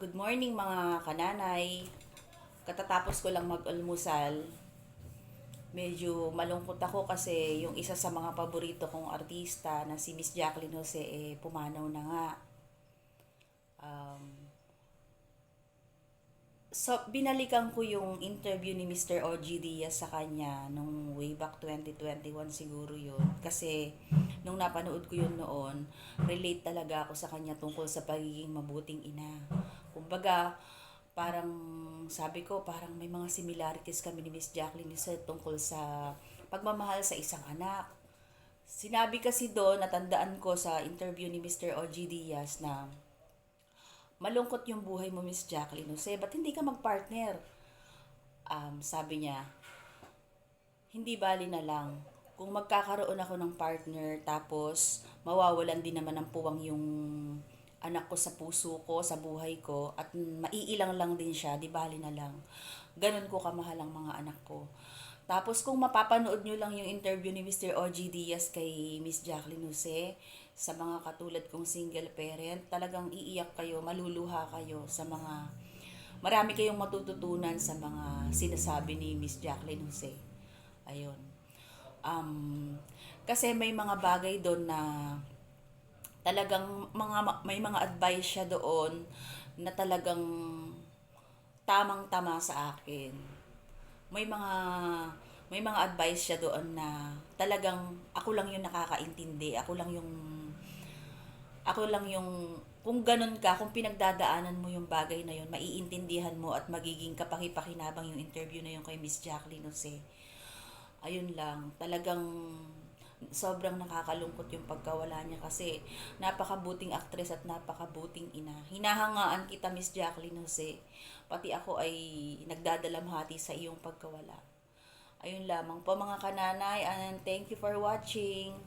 Good morning mga kananay. Katatapos ko lang mag-almusal. Medyo malungkot ako kasi yung isa sa mga paborito kong artista na si Miss Jacqueline Jose pumanaw na nga. Um, so, binalikan ko yung interview ni Mr. O.G. Diaz sa kanya nung way back 2021 siguro yun. Kasi nung napanood ko yun noon, relate talaga ako sa kanya tungkol sa pagiging mabuting ina. Kumbaga, parang sabi ko, parang may mga similarities kami ni Miss Jacqueline sa tungkol sa pagmamahal sa isang anak. Sinabi kasi doon, natandaan ko sa interview ni Mr. O.G. Diaz na malungkot yung buhay mo, Miss Jacqueline Jose, ba't hindi ka mag-partner? Sabi niya, hindi bali na lang. Kung magkakaroon ako ng partner, tapos mawawalan din naman ng puwang yung anak ko sa puso ko, sa buhay ko, at maiilang lang din siya, di bali na lang. Ganun ko kamahal ang mga anak ko. Tapos kung mapapanood nyo lang yung interview ni Mr. O.G. Diaz kay Miss Jacqueline Jose, sa mga katulad kong single parent, talagang iiyak kayo, maluluha kayo sa mga, marami kayong matututunan sa mga sinasabi ni Miss Jacqueline Jose. Ayun. Um, Kasi may mga bagay doon na talagang may mga advice siya doon na talagang tamang-tama sa akin. May mga may mga advice siya doon na talagang ako lang yung nakakaintindi, ako lang yung kung ganun ka, kung pinagdadaanan mo yung bagay na yun, maiintindihan mo at magiging kapaki-pakinabang yung interview na yun kay Miss Jacqueline Jose. Ayun lang, talagang sobrang nakakalungkot yung pagkawala niya kasi napakabuting aktres at napakabuting ina. Hinahangaan kita, Miss Jacqueline Jose. Pati ako ay nagdadalamhati sa iyong pagkawala. Ayun lamang po mga kananay, and thank you for watching.